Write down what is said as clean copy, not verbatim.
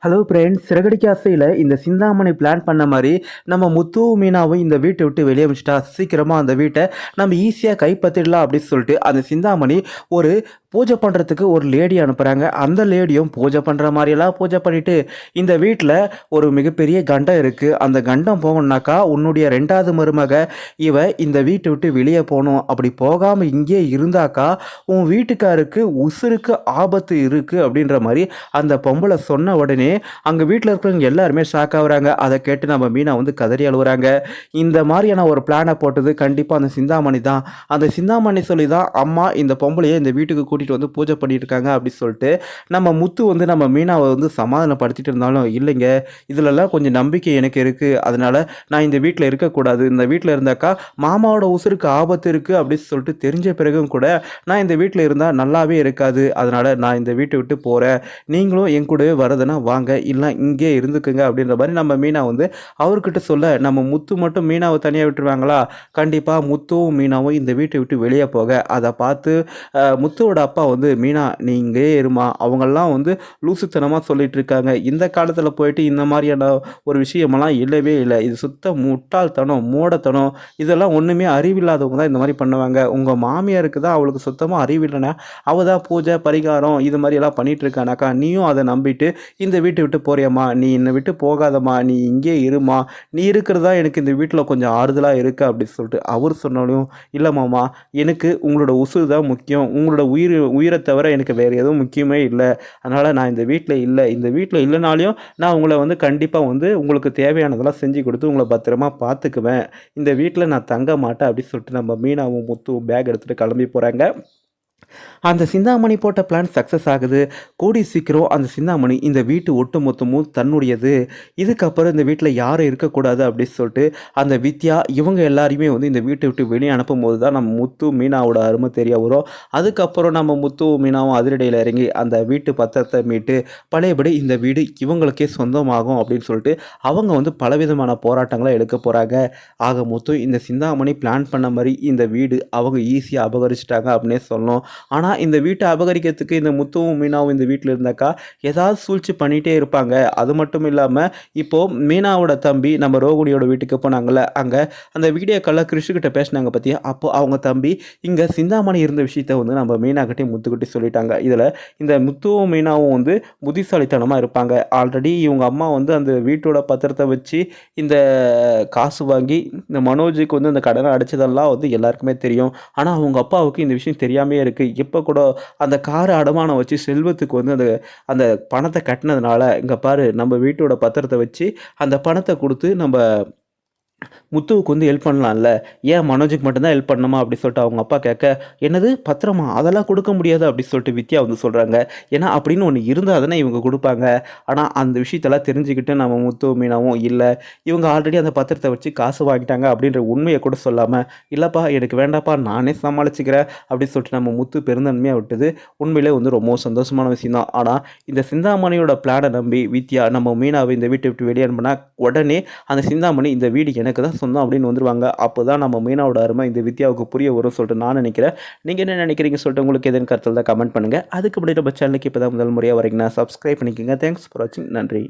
Hello friends, Siragadikka ஆசையில் இந்த Chintamani plan பண்ண மாதிரி நம்ம முத்து மீனாவும் இந்த வீட்டை விட்டு வெளியே வச்சுட்டா சீக்கிரமாக அந்த வீட்டை நம்ம ஈஸியாக கைப்பற்றிடலாம் அப்படின்னு சொல்லிட்டு அந்த சிந்தாமணி ஒரு பூஜை பண்ணுறதுக்கு ஒரு லேடி அனுப்புகிறாங்க. அந்த லேடியும் பூஜை பண்ணுற மாதிரியெல்லாம் பூஜை பண்ணிவிட்டு இந்த வீட்டில் ஒரு மிகப்பெரிய கண்டம் இருக்குது, அந்த கண்டம் போகணுன்னாக்கா உன்னுடைய ரெண்டாவது மருமக இவ இந்த வீட்டை விட்டு வெளியே போகணும், அப்படி போகாமல் இங்கே இருந்தாக்கா உன் வீட்டுக்காருக்கு உசுருக்கு ஆபத்து இருக்குது அப்படின்ற மாதிரி அந்த பொம்பளை சொன்ன உடனே அங்கே வீட்டில் இருக்கிறவங்க எல்லாருமே ஷாக் ஆகுறாங்க. அதை கேட்டு நம்ம மீனா வந்து கதறி அழுகுறாங்க. இந்த மாதிரியான ஒரு பிளானை போட்டது கண்டிப்பாக அந்த சிந்தாமணி தான். அந்த சிந்தாமணி சொல்லி தான் அம்மா இந்த பொம்பளையை இந்த வீட்டுக்கு கூட்டிகிட்டு வந்து பூஜை பண்ணிட்டு இருக்காங்க அப்படின்னு சொல்லிட்டு நம்ம முத்து வந்து நம்ம மீனாவை வந்து சமாதானப்படுத்திட்டு இருந்தாலும், இல்லைங்க இதிலெல்லாம் கொஞ்சம் நம்பிக்கை எனக்கு இருக்குது, அதனால நான் இந்த வீட்டில் இருக்கக்கூடாது, இந்த வீட்டில் இருந்தாக்கா மாமாவோட உசுருக்கு ஆபத்து இருக்குது அப்படின்னு சொல்லிட்டு தெரிஞ்ச பிறகும் கூட நான் இந்த வீட்டில் இருந்தால் நல்லாவே இருக்காது, அதனால் நான் இந்த வீட்டை விட்டு போகிறேன், நீங்களும் என் கூடவே வரதுன்னா வாங்க, இல்லை இங்கே இருந்துக்குங்க அப்படின்ற மாதிரி நம்ம மீனா வந்து அவர்கிட்ட சொல்ல, நம்ம முத்து மட்டும் மீனாவை தனியாக விட்டுருவாங்களா? கண்டிப்பாக முத்துவும் மீனாவும் இந்த வீட்டை விட்டு வெளியே போக அதை பார்த்து முத்துவோட அப்பா வந்து, மீனா நீ இங்கே இருமா, அவங்கெல்லாம் வந்து லூசுத்தனமாக சொல்லிட்டு இருக்காங்க, இந்த காலத்தில் போயிட்டு இந்த மாதிரியான ஒரு விஷயமெல்லாம் இல்லவே இல்லை, இது சுத்த முட்டாள்தனம் மூடத்தனம், இதெல்லாம் ஒன்றுமே அறிவில்லாதவங்க தான் இந்த மாதிரி பண்ணுவாங்க, உங்கள் மாமியாருக்கு தான் அவளுக்கு சுத்தமாக அறிவில்லைன்னா அவள் தான் பூஜை பரிகாரம் இது மாதிரி எல்லாம் பண்ணிட்டு இருக்கானாக்கா, நீயும் அதை நம்பிட்டு இந்த வீட்டை விட்டு போறியம்மா, நீ என்னை விட்டு போகாதம்மா, நீ இங்கே இருமா, நீ இருக்கிறதா எனக்கு இந்த வீட்டில் கொஞ்சம் ஆறுதலாக இருக்குது அப்படின்னு சொல்லிட்டு அவர் சொன்னாலும், இல்லை மாமா எனக்கு உங்களோட உசுறு தான் முக்கியம், உங்களோட உயிரை தவிர எனக்கு வேறு எதுவும் முக்கியமே இல்லை, அதனால் நான் இந்த வீட்டில் இல்லை, இந்த வீட்டில் இல்லைனாலையும் நான் உங்களை வந்து கண்டிப்பாக வந்து உங்களுக்கு தேவையானதெல்லாம் செஞ்சு கொடுத்து உங்களை பத்திரமா பார்த்துக்குவேன், இந்த வீட்டில் நான் தங்க மாட்டேன் அப்படின்னு சொல்லிட்டு நம்ம மீனாவும் முத்துவும் பேக் எடுத்துகிட்டு கிளம்பி போகிறாங்க. அந்த சிந்தாமணி போட்ட பிளான் சக்ஸஸ் ஆகுது. கூடி சீக்கிரம் அந்த சிந்தாமணி இந்த வீட்டு ஒட்டு மொத்தமும் தன்னுடையது, இதுக்கப்புறம் இந்த வீட்டில் யாரும் இருக்கக்கூடாது அப்படின்னு சொல்லிட்டு அந்த வித்யா இவங்க எல்லாரையுமே வந்து இந்த வீட்டை விட்டு வெளியே அனுப்பும் போது தான் நம்ம முத்து மீனாவோட அருமை தெரிய வரும். அதுக்கப்புறம் நம்ம முத்து மீனாவும் அதிரடியில் இறங்கி அந்த வீட்டு பத்திரத்தை மீட்டு பழையபடி இந்த வீடு இவங்களுக்கே சொந்தமாகும் அப்படின்னு சொல்லிட்டு அவங்க வந்து பலவிதமான போராட்டங்களை எடுக்க போகிறாங்க. ஆக மொத்தம் இந்த சிந்தாமணி பிளான் பண்ண மாதிரி இந்த வீடு அவங்க ஈஸியாக அபகரிச்சிட்டாங்க அப்படின்னே சொல்லணும். ஆனால் இந்த வீட்டை அபகரிக்கிறதுக்கு இந்த முத்துவும் மீனாவும் இந்த வீட்டில் இருந்தாக்கா ஏதாவது சூழ்ச்சி பண்ணிகிட்டே இருப்பாங்க. அது மட்டும் இல்லாமல் இப்போது மீனாவோட தம்பி நம்ம ரோகிணியோட வீட்டுக்கு போனாங்கள்ல, அங்கே அந்த வீடியோ காலில் கிருஷ்ணகிட்ட பேசினாங்க பற்றியா, அப்போது அவங்க தம்பி இங்கே சிந்தாமணி இருந்த விஷயத்த வந்து நம்ம மீனாக்கிட்டே முத்துக்கிட்டே சொல்லிட்டாங்க. இதில் இந்த முத்துவும் மீனாவும் வந்து புத்திசாலித்தனமாக இருப்பாங்க. ஆல்ரெடி இவங்க அம்மா வந்து அந்த வீட்டோட பத்திரத்தை வச்சு இந்த காசு வாங்கி இந்த மனோஜுக்கு வந்து அந்த கடனை அடைச்சதெல்லாம் வந்து எல்லாருக்குமே தெரியும். ஆனால் அவங்க அப்பாவுக்கு இந்த விஷயம் தெரியாமே இருக்குது. இப்போ கூட அந்த காரை அடமானம் வச்சு செல்வத்துக்கு வந்து அந்த அந்த பணத்தை கட்டினதுனால, இங்கே பாரு நம்ம வீட்டோட பத்திரத்தை வச்சு அந்த பணத்தை கொடுத்து நம்ம முத்துவுக்கு வந்து ஹெல்ப் பண்ணலாம்ல, ஏன் மனோஜுக்கு மட்டும்தான் ஹெல்ப் பண்ணணுமா அப்படி சொல்லிட்டு அவங்க அப்பா கேட்க, என்னது பத்திரமா அதெல்லாம் கொடுக்க முடியாது அப்படி சொல்லிட்டு வித்யா வந்து சொல்கிறாங்க. ஏன்னா அப்படின்னு ஒன்று இருந்தால் தானே இவங்க கொடுப்பாங்க. ஆனால் அந்த விஷயத்தெல்லாம் தெரிஞ்சுக்கிட்டு நம்ம முத்து மீனாவும் இல்லை, இவங்க ஆல்ரெடி அந்த பத்திரத்தை வச்சு காசு வாங்கிட்டாங்க அப்படின்ற உண்மையை கூட சொல்லாமல், இல்லைப்பா எனக்கு வேண்டாப்பா நானே சமாளிச்சுக்கிறேன் அப்படின்னு சொல்லிட்டு நம்ம முத்து பெருந்தன்மையாக விட்டது உண்மையிலே வந்து ரொம்ப சந்தோஷமான விஷயம் தான். ஆனால் இந்த சிந்தாமணியோட பிளானை நம்பி வித்யா நம்ம மீனாவை இந்த வீட்டை விட்டு வெளியே அனுப்பினா உடனே அந்த சிந்தாமணி இந்த வீடு எனக்கு தான் சொந்தம் அப்படின்னு வந்துருவாங்க. அப்போ தான் நம்ம மீனாவோட அருமை இந்த வித்யாவுக்கு புரிய வரும் சொல்லிட்டு நான் நினைக்கிறேன். நீங்கள் என்ன நினைக்கிறீங்க சொல்லிட்டு உங்களுக்கு எதுன்னு கருத்தில் தான் கமெண்ட் பண்ணுங்கள். அதுக்கு முன்னாடி நம்ம சேனலுக்கு இப்போ தான் முதல் முறையாக வரீங்கன்னா சப்ஸ்கிரைப் பண்ணிக்கோங்க. தேங்க்ஸ் ஃபார் வாட்சிங். நன்றி.